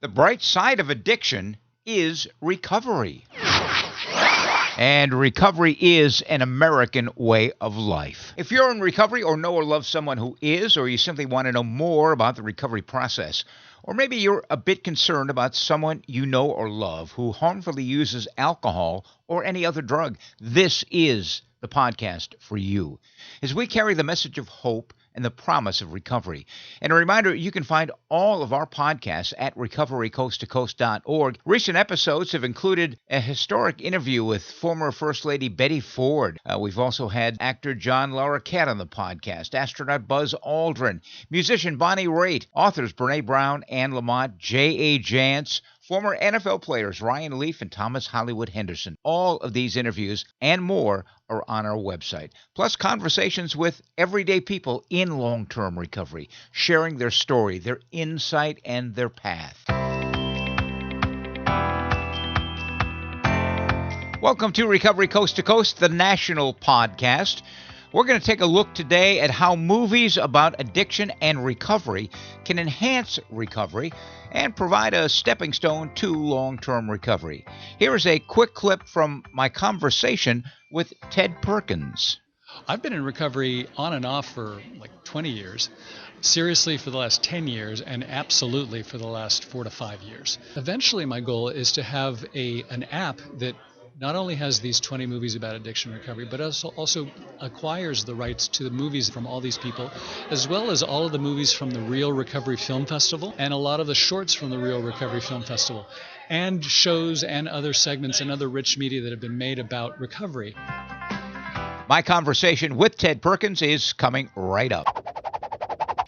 The bright side of addiction is recovery. And recovery is an American way of life. If you're in recovery or know or love someone who is, or you simply want to know more about the recovery process, or maybe you're a bit concerned about someone you know or love who harmfully uses alcohol or any other drug, this is the podcast for you. As we carry the message of hope and the promise of recovery. And a reminder, you can find all of our podcasts at recoverycoasttocoast.org. Recent episodes have included a historic interview with former First Lady Betty Ford. We've also had actor John Larroquette on the podcast, astronaut Buzz Aldrin, musician Bonnie Raitt, authors Brene Brown, Anne Lamott, J.A. Jance, former NFL players Ryan Leaf and Thomas Hollywood Henderson. All of these interviews and more are on our website, plus conversations with everyday people in long-term recovery, sharing their story, their insight, and their path. Welcome to Recovery Coast to Coast, the national podcast. We're going to take a look today at how movies about addiction and recovery can enhance recovery and provide a stepping stone to long-term recovery. Here is a quick clip from my conversation with Ted Perkins. I've been in recovery on and off for like 20 years, seriously for the last 10 years, and absolutely for the last 4 to 5 years. Eventually, my goal is to have an app that not only has these 20 movies about addiction recovery, but also acquires the rights to the movies from all these people, as well as all of the movies from the Real Recovery Film Festival and a lot of the shorts from the Real Recovery Film Festival, and shows and other segments and other rich media that have been made about recovery. My conversation with Ted Perkins is coming right up.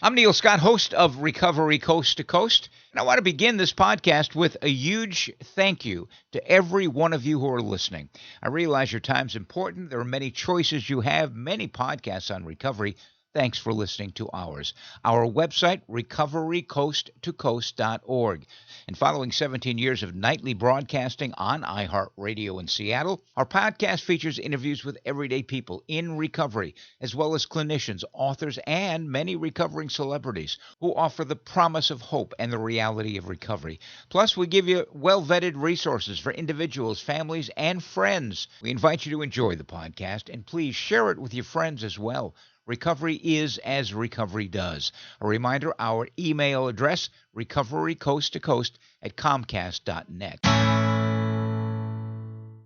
I'm Neil Scott, host of Recovery Coast to Coast, and I want to begin this podcast with a huge thank you to every one of you who are listening. I realize your time's important. There are many choices you have, many podcasts on recovery. Thanks for listening to ours. Our website, recoverycoasttocoast.org. And following 17 years of nightly broadcasting on iHeartRadio in Seattle, our podcast features interviews with everyday people in recovery, as well as clinicians, authors, and many recovering celebrities who offer the promise of hope and the reality of recovery. Plus, we give you well-vetted resources for individuals, families, and friends. We invite you to enjoy the podcast, and please share it with your friends as well. Recovery is as recovery does. A reminder, our email address, recoverycoasttocoast@comcast.net.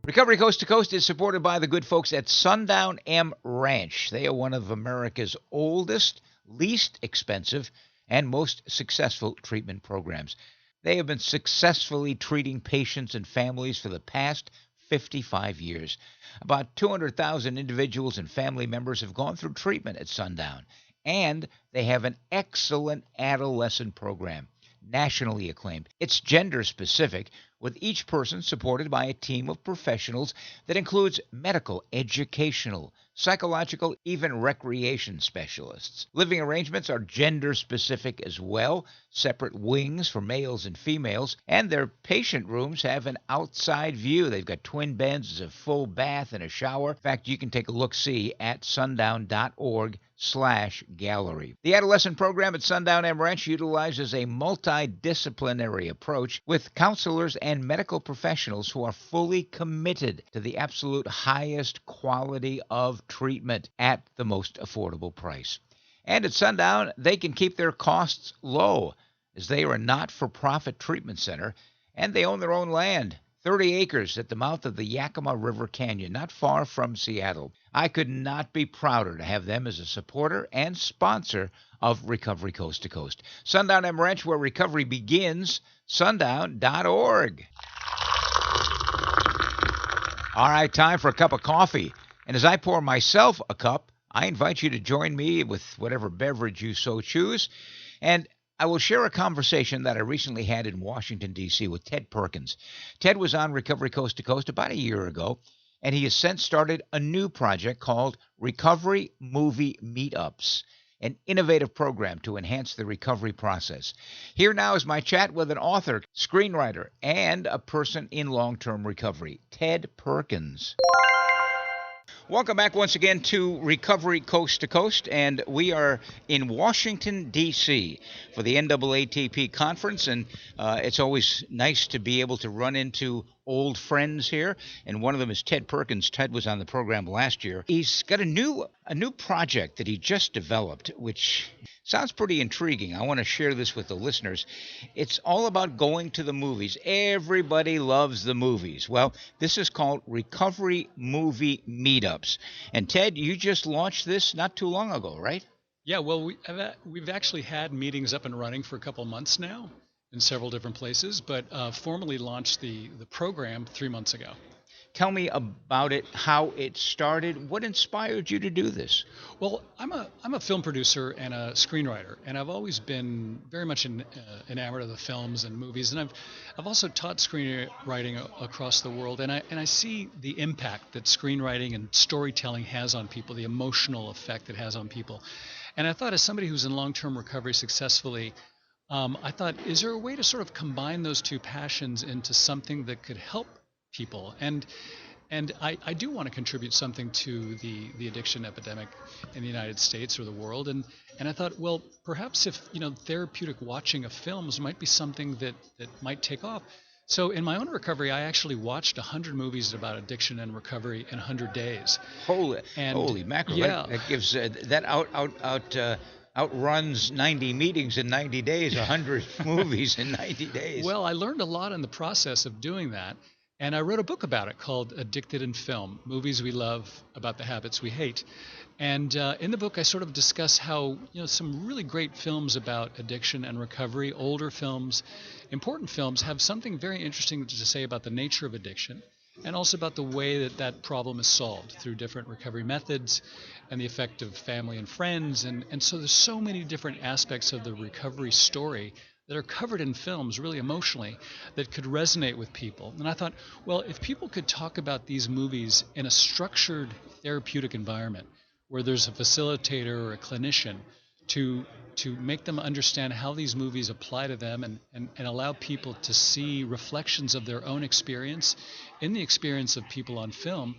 Recovery Coast to Coast is supported by the good folks at Sundown M Ranch. They are one of America's oldest, least expensive, and most successful treatment programs. They have been successfully treating patients and families for the past 55 years. About 200,000 individuals and family members have gone through treatment at Sundown, and they have an excellent adolescent program, nationally acclaimed. It's gender-specific, with each person supported by a team of professionals that includes medical, educational, psychological, even recreation specialists. Living arrangements are gender-specific as well, separate wings for males and females, and their patient rooms have an outside view. They've got twin beds, a full bath, and a shower. In fact, you can take a look-see at sundown.org/gallery. The adolescent program at Sundown M Ranch utilizes a multidisciplinary approach with counselors and medical professionals who are fully committed to the absolute highest quality of treatment at the most affordable price. And at Sundown, they can keep their costs low, as they are a not-for-profit treatment center, and they own their own land, 30 acres at the mouth of the Yakima River Canyon, not far from Seattle. I could not be prouder to have them as a supporter and sponsor of Recovery Coast to Coast. Sundown M Ranch, where recovery begins, sundown.org. All right, time for a cup of coffee. And as I pour myself a cup, I invite you to join me with whatever beverage you so choose. And I will share a conversation that I recently had in Washington, D.C. with Ted Perkins. Ted was on Recovery Coast to Coast about a year ago, and he has since started a new project called Recovery Movie Meetups, an innovative program to enhance the recovery process. Here now is my chat with an author, screenwriter, and a person in long-term recovery, Ted Perkins. Welcome back once again to Recovery Coast to Coast, and we are in Washington, D.C. for the NAATP conference, and it's always nice to be able to run into old friends here, and one of them is Ted Perkins. Ted was on the program last year. He's got a new project that he just developed, which sounds pretty intriguing. I want to share this with the listeners. It's all about going to the movies. Everybody loves the movies. Well, this is called Recovery Movie Meetups. And Ted, you just launched this not too long ago, right? Yeah, well, we've actually had meetings up and running for a couple months now in several different places, but formally launched the program 3 months ago. Tell me about it, how it started. What inspired you to do this? Well, I'm a film producer and a screenwriter, and I've always been very much enamored of the films and movies, and I've also taught screenwriting across the world, and I see the impact that screenwriting and storytelling has on people, the emotional effect it has on people. And I thought, as somebody who's in long-term recovery successfully, I thought, is there a way to sort of combine those two passions into something that could help people? And I do want to contribute something to the addiction epidemic in the United States or the world. And I thought, well, perhaps if therapeutic watching of films might be something that might take off. So in my own recovery, I actually watched 100 movies about addiction and recovery in 100 days. Holy mackerel! Yeah. That gives outruns 90 meetings in 90 days, 100 movies in 90 days. Well, I learned a lot in the process of doing that. And I wrote a book about it called Addicted in Film, Movies We Love About the Habits We Hate. And in the book, I sort of discuss how some really great films about addiction and recovery, older films, important films, have something very interesting to say about the nature of addiction and also about the way that problem is solved through different recovery methods and the effect of family and friends. And so there's so many different aspects of the recovery story that are covered in films really emotionally that could resonate with people. And I thought, well, if people could talk about these movies in a structured therapeutic environment where there's a facilitator or a clinician to make them understand how these movies apply to them and allow people to see reflections of their own experience in the experience of people on film.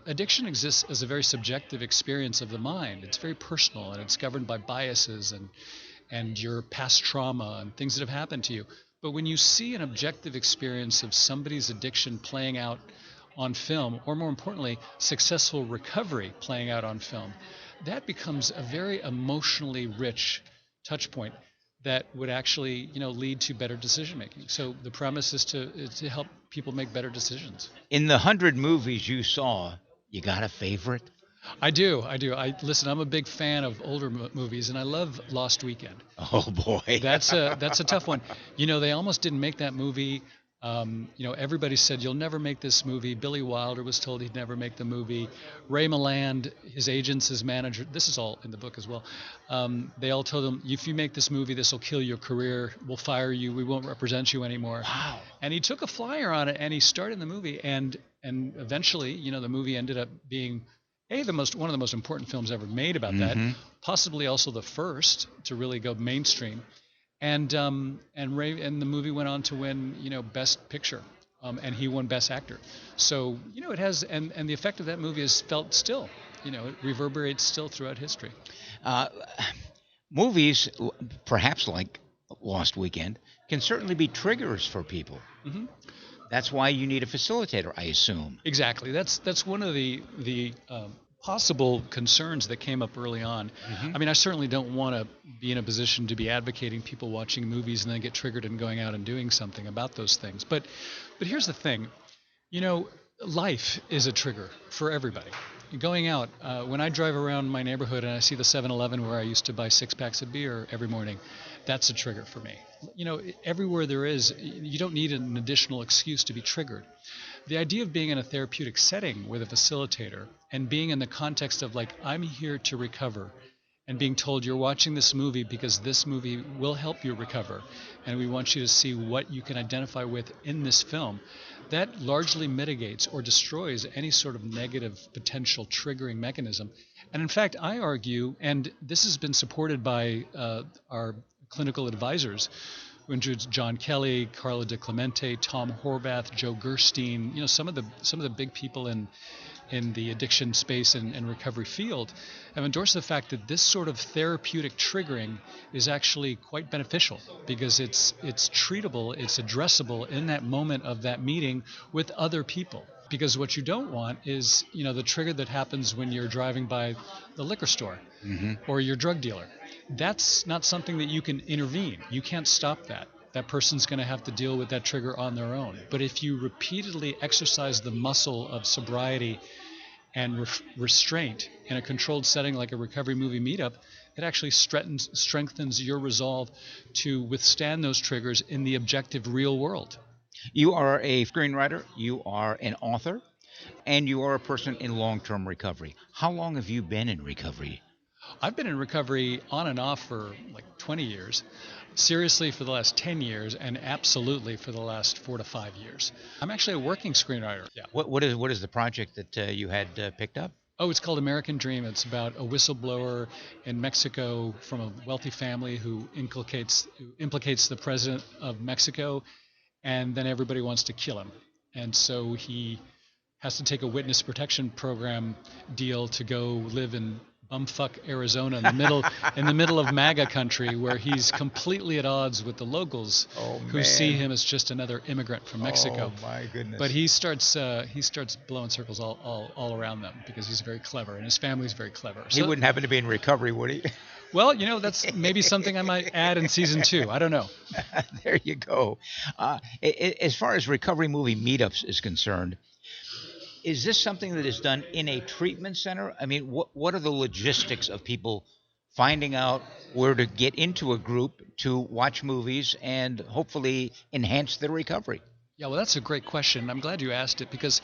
Addiction exists as a very subjective experience of the mind. It's very personal, and it's governed by biases and your past trauma and things that have happened to you. But when you see an objective experience of somebody's addiction playing out on film, or more importantly, successful recovery playing out on film, that becomes a very emotionally rich touch point that would actually lead to better decision making. So the premise is to help people make better decisions. In the 100 movies you saw, you got a favorite? I do. Listen, I'm a big fan of older movies, and I love Lost Weekend. Oh boy, that's a tough one. They almost didn't make that movie. Everybody said you'll never make this movie. Billy Wilder was told he'd never make the movie. Ray Milland, his agents, his manager, this is all in the book as well. They all told him, if you make this movie, this will kill your career. We'll fire you. We won't represent you anymore. Wow. And he took a flyer on it, and he started the movie, and eventually, the movie ended up being one of the most important films ever made about that, possibly also the first to really go mainstream. And the movie went on to win, Best Picture, and he won Best Actor. So, it has, and the effect of that movie is felt still, it reverberates still throughout history. Movies, perhaps like Lost Weekend, can certainly be triggers for people. Mm-hmm. That's why you need a facilitator, I assume. Exactly. That's one of the possible concerns that came up early on. Mm-hmm. I mean, I certainly don't want to be in a position to be advocating people watching movies and then get triggered and going out and doing something about those things. But here's the thing. Life is a trigger for everybody. Going out, when I drive around my neighborhood and I see the 7-Eleven where I used to buy 6 packs of beer every morning, that's a trigger for me. Everywhere there is, you don't need an additional excuse to be triggered. The idea of being in a therapeutic setting with a facilitator and being in the context of I'm here to recover, and being told you're watching this movie because this movie will help you recover, and we want you to see what you can identify with in this film, that largely mitigates or destroys any sort of negative potential triggering mechanism. And in fact, I argue, and this has been supported by our clinical advisors, who includes John Kelly, Carla DiClemente, Tom Horvath, Joe Gerstein, some of the big people in the addiction space and recovery field, have endorsed the fact that this sort of therapeutic triggering is actually quite beneficial because it's treatable, it's addressable in that moment of that meeting with other people. Because what you don't want is, the trigger that happens when you're driving by the liquor store or your drug dealer. That's not something that you can intervene. You can't stop that. That person's going to have to deal with that trigger on their own. But if you repeatedly exercise the muscle of sobriety and restraint in a controlled setting like a recovery movie meetup, it actually strengthens your resolve to withstand those triggers in the objective real world. You are a screenwriter, you are an author, and you are a person in long-term recovery. How long have you been in recovery? I've been in recovery on and off for like 20 years, seriously for the last 10 years, and absolutely for the last 4 to 5 years. I'm actually a working screenwriter. Yeah. What is the project that you had picked up? Oh, it's called American Dream. It's about a whistleblower in Mexico from a wealthy family who implicates the president of Mexico, and then everybody wants to kill him. And so he has to take a witness protection program deal to go live in bumfuck Arizona in the middle of MAGA country, where he's completely at odds with the locals who see him as just another immigrant from Mexico. Oh my goodness! But he starts blowing circles all around them because he's very clever and his family's very clever. He wouldn't happen to be in recovery, would he? Well, that's maybe something I might add in season 2. I don't know. There you go. As far as Recovery Movie Meetups is concerned, is this something that is done in a treatment center? I mean, what are the logistics of people finding out where to get into a group to watch movies and hopefully enhance their recovery? Yeah, well, that's a great question. I'm glad you asked it because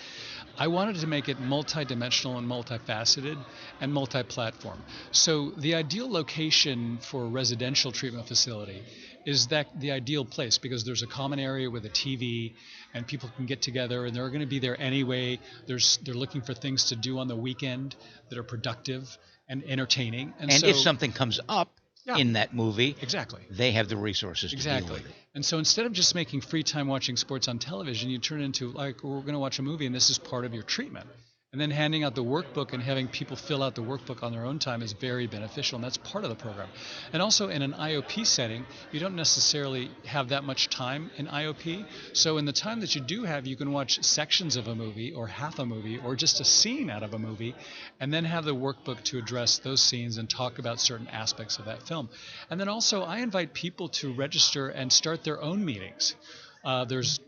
I wanted to make it multidimensional and multifaceted and multi-platform. So the ideal location for a residential treatment facility is that the ideal place because there's a common area with a TV and people can get together and they're going to be there anyway. They're looking for things to do on the weekend that are productive and entertaining. And so, if something comes up in that movie, exactly, they have the resources to deal with it. And so instead of just making free time watching sports on television, you turn it into like, we're going to watch a movie and this is part of your treatment. And then handing out the workbook and having people fill out the workbook on their own time is very beneficial, and that's part of the program. And also in an IOP setting, you don't necessarily have that much time in IOP. So in the time that you do have, you can watch sections of a movie or half a movie or just a scene out of a movie and then have the workbook to address those scenes and talk about certain aspects of that film. And then also I invite people to register and start their own meetings. There's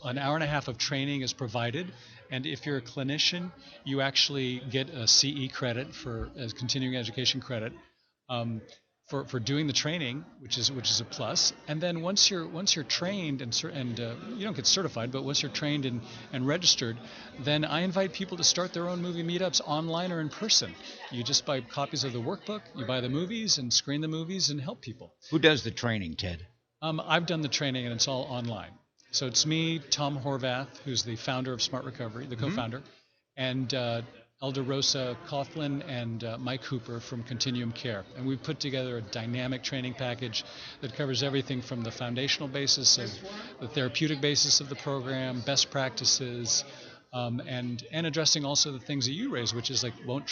an hour and a half of training is provided, and if you're a clinician, you actually get a CE credit as continuing education credit for doing the training, which is a plus. And then once you're trained and you don't get certified, but once you're trained and registered, then I invite people to start their own movie meetups online or in person. You just buy copies of the workbook, you buy the movies and screen the movies and help people. Who does the training, Ted? I've done the training, and it's all online. So it's me, Tom Horvath, who's the founder of Smart Recovery, the co-founder, and Elder Rosa Coughlin and Mike Hooper from Continuum Care. And we've put together a dynamic training package that covers everything from the foundational basis of the therapeutic basis of the program, best practices, and addressing also the things that you raised, which is like won't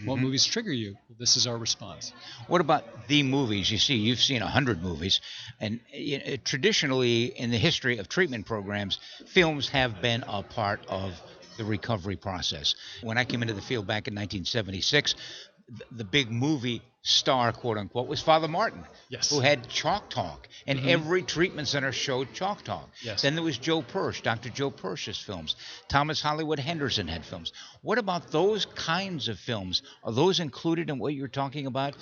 movies trigger you? This is our response. What about the movies? You've seen 100 movies, and traditionally in the history of treatment programs, films have been a part of the recovery process. When I came into the field back in 1976, the big movie star, quote unquote, was Father Martin, who had Chalk Talk, and every treatment center showed Chalk Talk. Yes. Then there was Joe Persh, Dr. Joe Persh's films. Thomas Hollywood Henderson had films. What about those kinds of films? Are those included in what you're talking about?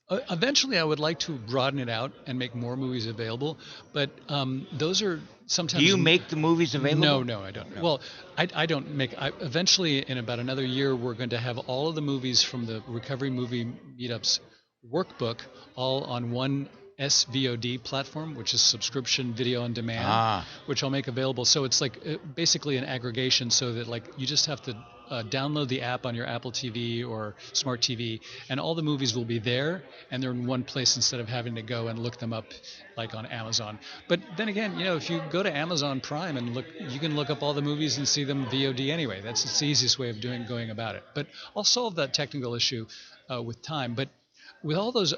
Eventually, I would like to broaden it out and make more movies available, but those are sometimes... Do you make the movies available? No, I don't. No. Well, I don't make... eventually, in about another year, we're going to have all of the movies from the Recovery Movie Meetups workbook all on one SVOD platform, which is subscription video on demand, which I'll make available. So it's like basically an aggregation, so that like you just have to download the app on your Apple TV or smart TV, and all the movies will be there, and they're in one place instead of having to go and look them up like on Amazon. But then again, if you go to Amazon Prime and look, you can look up all the movies and see them VOD anyway. That's the easiest way of going about it. But I'll solve that technical issue with time. But with all those,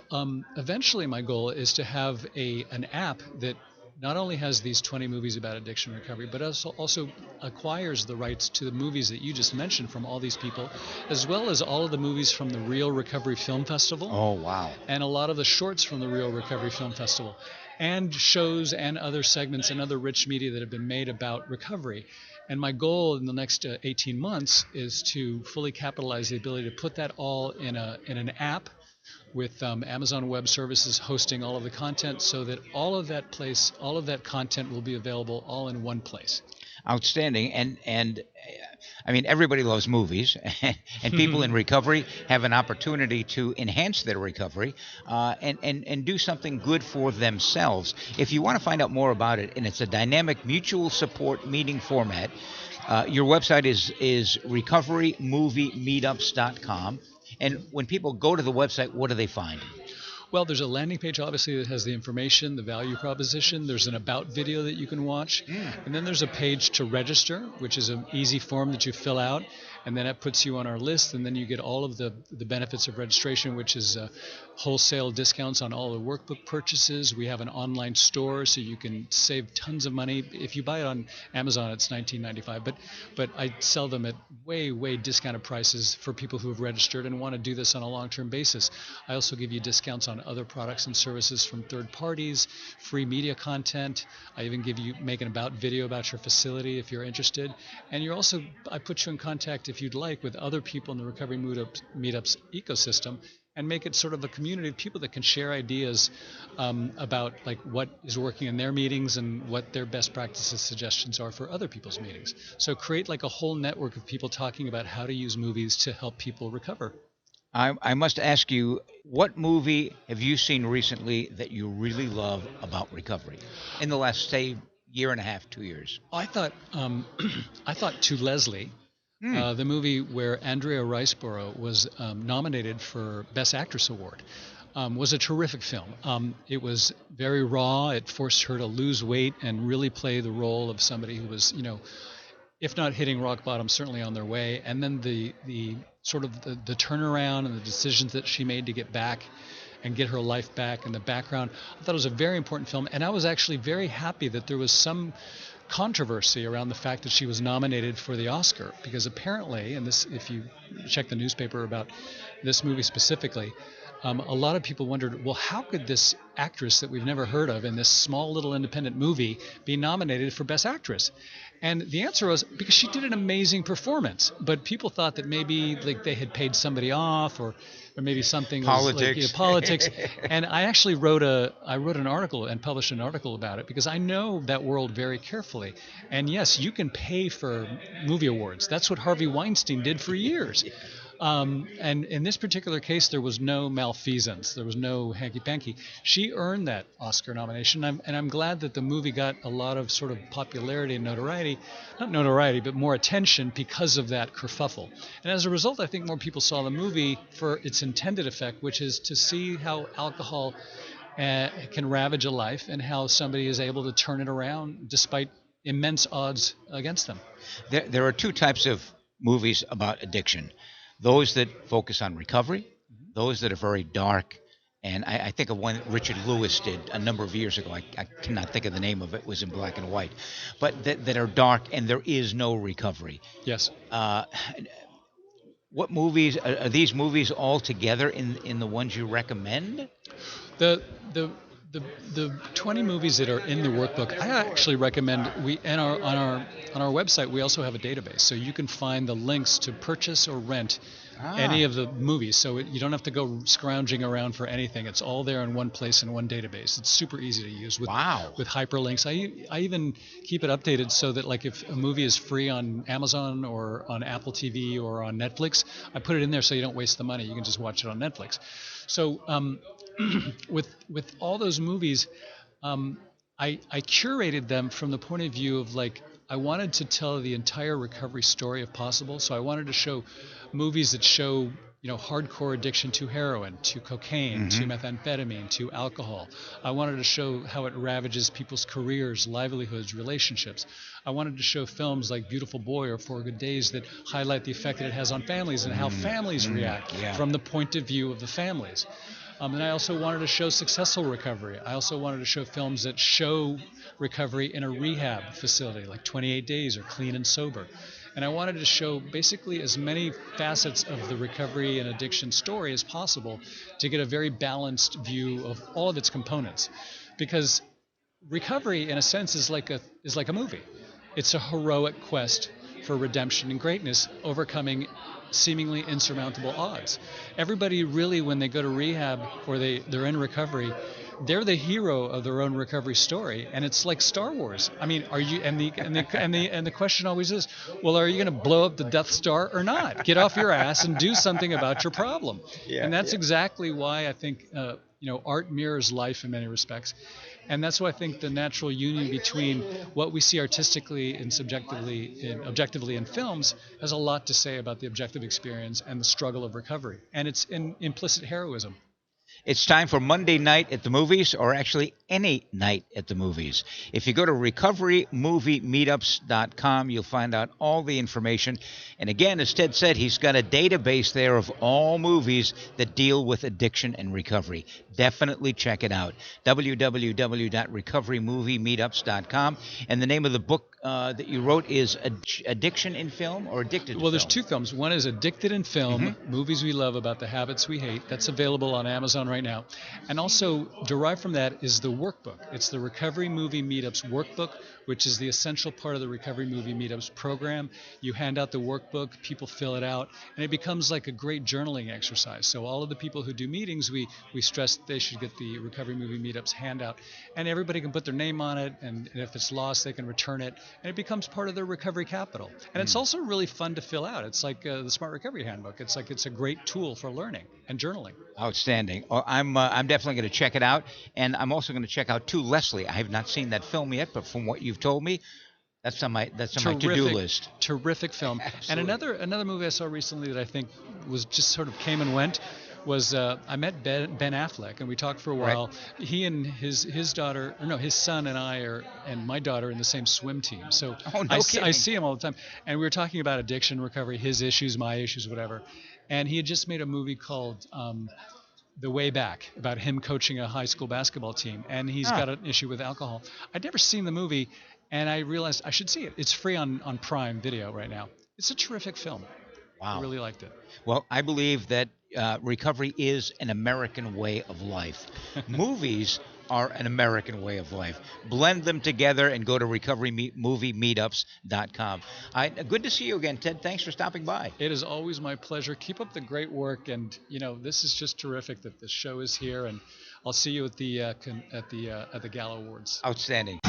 eventually my goal is to have an app that not only has these 20 movies about addiction recovery, but also acquires the rights to the movies that you just mentioned from all these people, as well as all of the movies from the Real Recovery Film Festival. Oh, wow. And a lot of the shorts from the Real Recovery Film Festival, and shows and other segments and other rich media that have been made about recovery. And my goal in the next 18 months is to fully capitalize the ability to put that all in an app, with Amazon Web Services hosting all of the content, so that all of that content will be available all in one place. Outstanding. And I mean, everybody loves movies, and people in recovery have an opportunity to enhance their recovery and do something good for themselves. If you want to find out more about it, and it's a dynamic mutual support meeting format, your website is recoverymoviemeetups.com. And when people go to the website, what do they find? Well, there's a landing page, obviously, that has the information, the value proposition. There's an about video that you can watch. And then there's a page to register, which is an easy form that you fill out. And then it puts you on our list. And then you get all of the benefits of registration, which is wholesale discounts on all the workbook purchases. We have an online store, so you can save tons of money. If you buy it on Amazon, it's $19.95. But I sell them at way discounted prices for people who have registered and want to do this on a long-term basis. I also give you discounts on other products and services from third parties, free media content. I even make an about video about your facility if you're interested. And I put you in contact, if you'd like, with other people in the Recovery Meetups ecosystem, and make it sort of a community of people that can share ideas about like what is working in their meetings and what their best practices suggestions are for other people's meetings. So create like a whole network of people talking about how to use movies to help people recover. I must ask you, what movie have you seen recently that you really love about recovery in the last, say, year and a half, 2 years? I thought To Leslie, the movie where Andrea Riseborough was nominated for Best Actress Award, was a terrific film. It was very raw. It forced her to lose weight and really play the role of somebody who was, if not hitting rock bottom, certainly on their way. And then the sort of the turnaround and the decisions that she made to get back and get her life back, and the background. I thought it was a very important film, and I was actually very happy that there was some controversy around the fact that she was nominated for the Oscar, because apparently, and this, if you check the newspaper about this movie specifically, a lot of people wondered, well, how could this actress that we've never heard of in this small little independent movie be nominated for Best Actress? And the answer was because she did an amazing performance. But people thought that maybe like they had paid somebody off, or maybe something politics. Was like, politics. And I actually wrote an article and published an article about it, because I know that world very carefully. And yes, you can pay for movie awards. That's what Harvey Weinstein did for years. And in this particular case, there was no malfeasance. There was no hanky-panky. She earned that Oscar nomination, and I'm glad that the movie got a lot of sort of popularity and notoriety. Not notoriety, but more attention because of that kerfuffle. And as a result, I think more people saw the movie for its intended effect, which is to see how alcohol can ravage a life, and how somebody is able to turn it around despite immense odds against them. There are two types of movies about addiction. Those that focus on recovery, those that are very dark. And I think of one that Richard Lewis did a number of years ago. I cannot think of the name of it. It was in black and white. But that are dark, and there is no recovery. Yes. What movies are these movies all together in the ones you recommend? The 20 movies that are in the workbook, I actually recommend on our website we also have a database, so you can find the links to purchase or rent any of the movies. So you don't have to go scrounging around for anything. It's all there in one place in one database. It's super easy to use with hyperlinks. I even keep it updated so that like if a movie is free on Amazon or on Apple TV or on Netflix, I put it in there so you don't waste the money. You can just watch it on Netflix. So with all those movies, I curated them from the point of view of like I wanted to tell the entire recovery story if possible. So I wanted to show movies that show hardcore addiction to heroin, to cocaine, to methamphetamine, to alcohol. I wanted to show how it ravages people's careers, livelihoods, relationships. I wanted to show films like Beautiful Boy or Four Good Days that highlight the effect that it has on families and how families react from the point of view of the families. And I also wanted to show successful recovery. I also wanted to show films that show recovery in a rehab facility like 28 Days or Clean and Sober. And I wanted to show basically as many facets of the recovery and addiction story as possible to get a very balanced view of all of its components. Because recovery, in a sense, is like a movie. It's a heroic quest for redemption and greatness, overcoming seemingly insurmountable odds. Everybody really, when they go to rehab or they're in recovery, they're the hero of their own recovery story, and it's like Star Wars. I mean, are you? And the question always is, well, are you going to blow up the Death Star or not? Get off your ass and do something about your problem. And that's exactly why I think art mirrors life in many respects. And that's why I think the natural union between what we see artistically and objectively in films has a lot to say about the objective experience and the struggle of recovery. And it's in implicit heroism. It's time for Monday night at the movies, or actually any night at the movies. If you go to recoverymoviemeetups.com, you'll find out all the information. And again, as Ted said, he's got a database there of all movies that deal with addiction and recovery. Definitely check it out. www.recoverymoviemeetups.com. And the name of the book that you wrote is Addiction in Film or Addicted to Film? Well, there's two films. One is Addicted in Film, Movies We Love About the Habits We Hate. That's available on Amazon right now. And also derived from that is the workbook. It's the Recovery Movie Meetups workbook, which is the essential part of the Recovery Movie Meetups program. You hand out the workbook, people fill it out, and it becomes like a great journaling exercise. So all of the people who do meetings, we stress that they should get the Recovery Movie Meetups handout, and everybody can put their name on it, and if it's lost, they can return it, and it becomes part of their recovery capital. And it's also really fun to fill out. It's like the Smart Recovery Handbook. It's a great tool for learning and journaling. Outstanding. Well, I'm definitely going to check it out, and I'm also going to check out too, Leslie. I have not seen that film yet, but from what you've told me, that's on my to-do list. Terrific film. Absolutely. And another movie I saw recently that I think was just sort of came and went was I met Ben Affleck, and we talked for a while. Right. He and his daughter, or no, his son and I and my daughter are in the same swim team. So I see him all the time, and we were talking about addiction recovery, his issues, my issues, whatever. And he had just made a movie called The Way Back, about him coaching a high school basketball team, and he's got an issue with alcohol. I'd never seen the movie, and I realized I should see it. It's free on Prime Video right now. It's a terrific film. Wow. I really liked it. Well, I believe that recovery is an American way of life. Movies are an American way of life. Blend them together and go to recoverymoviemeetups.com. Good to see you again, Ted. Thanks for stopping by. It is always my pleasure. Keep up the great work, and this is just terrific that this show is here. And I'll see you at the Gala Awards. Outstanding.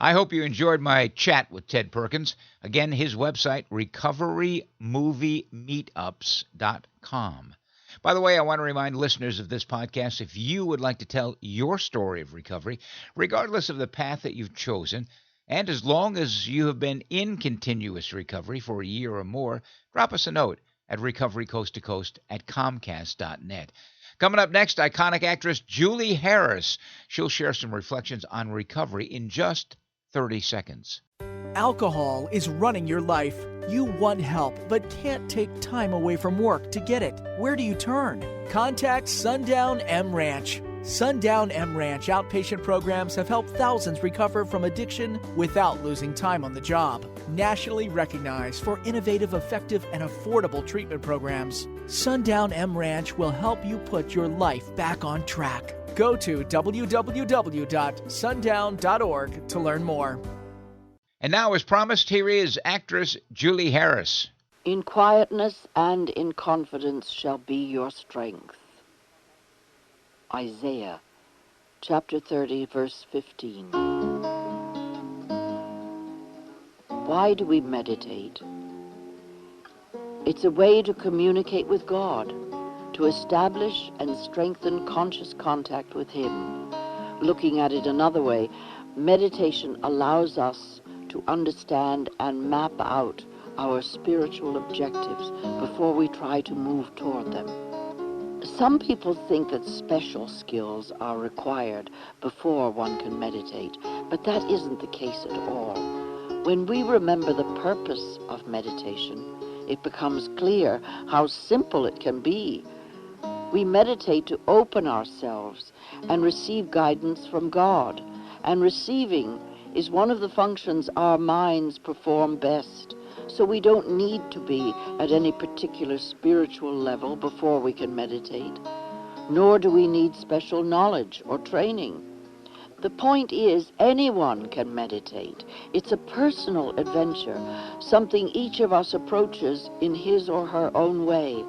I hope you enjoyed my chat with Ted Perkins. Again, his website, recoverymoviemeetups.com. By the way, I want to remind listeners of this podcast, if you would like to tell your story of recovery, regardless of the path that you've chosen, and as long as you have been in continuous recovery for a year or more, drop us a note at recoverycoasttocoast@comcast.net. Coming up next, iconic actress Julie Harris. She'll share some reflections on recovery in just 30 seconds. Alcohol is running your life. You want help, but can't take time away from work to get it. Where do you turn? Contact Sundown M Ranch. Sundown M Ranch outpatient programs have helped thousands recover from addiction without losing time on the job. Nationally recognized for innovative, effective, and affordable treatment programs, Sundown M Ranch will help you put your life back on track. Go to www.sundown.org to learn more. And now, as promised, here is actress Julie Harris. In quietness and in confidence shall be your strength. Isaiah, chapter 30, verse 15. Why do we meditate? It's a way to communicate with God, to establish and strengthen conscious contact with Him. Looking at it another way, meditation allows us to understand and map out our spiritual objectives before we try to move toward them. Some people think that special skills are required before one can meditate, but that isn't the case at all. When we remember the purpose of meditation, it becomes clear how simple it can be. We meditate to open ourselves and receive guidance from God, and receiving is one of the functions our minds perform best. So we don't need to be at any particular spiritual level before we can meditate, nor do we need special knowledge or training. The point is, anyone can meditate. It's a personal adventure, something each of us approaches in his or her own way.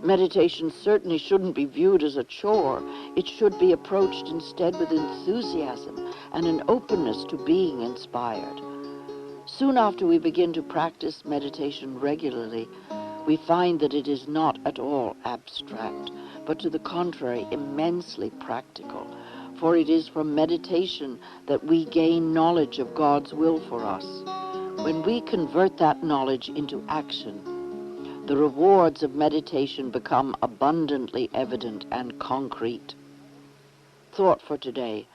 Meditation certainly shouldn't be viewed as a chore. It should be approached instead with enthusiasm and an openness to being inspired. Soon after we begin to practice meditation regularly, we find that it is not at all abstract, but to the contrary, immensely practical. For it is from meditation that we gain knowledge of God's will for us. When we convert that knowledge into action, the rewards of meditation become abundantly evident and concrete. Thought for today: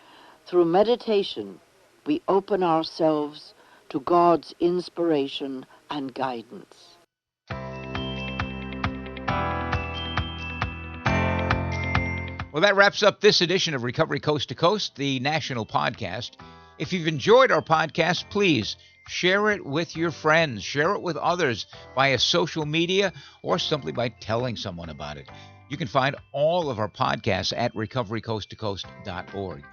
through meditation, we open ourselves to God's inspiration and guidance. Well, that wraps up this edition of Recovery Coast to Coast, the national podcast. If you've enjoyed our podcast, please share it with your friends. Share it with others via social media or simply by telling someone about it. You can find all of our podcasts at recoverycoasttocoast.org.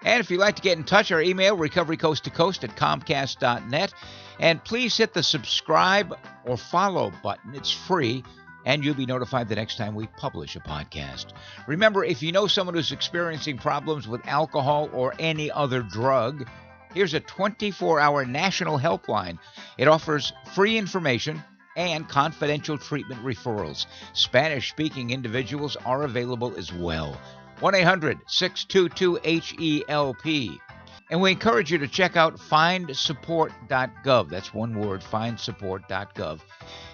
And if you'd like to get in touch, our email, recoverycoasttocoast@comcast.net. And please hit the subscribe or follow button. It's free, and you'll be notified the next time we publish a podcast. Remember, if you know someone who's experiencing problems with alcohol or any other drug, here's a 24-hour national helpline. It offers free information and confidential treatment referrals. Spanish-speaking individuals are available as well. 1-800-622-HELP. And we encourage you to check out findsupport.gov. That's one word, findsupport.gov.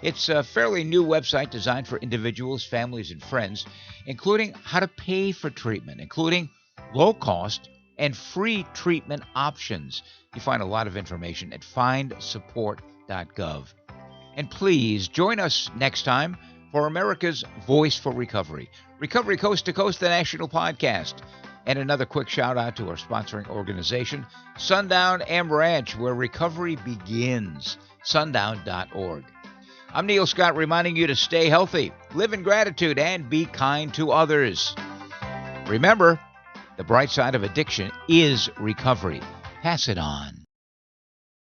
It's a fairly new website designed for individuals, families, and friends, including how to pay for treatment, including low-cost and free treatment options. You find a lot of information at findsupport.gov. And please join us next time for America's Voice for Recovery, Recovery Coast to Coast, the national podcast. And another quick shout out to our sponsoring organization, Sundown M Ranch, where recovery begins, sundown.org. I'm Neil Scott, reminding you to stay healthy, live in gratitude, and be kind to others. Remember, the bright side of addiction is recovery. Pass it on.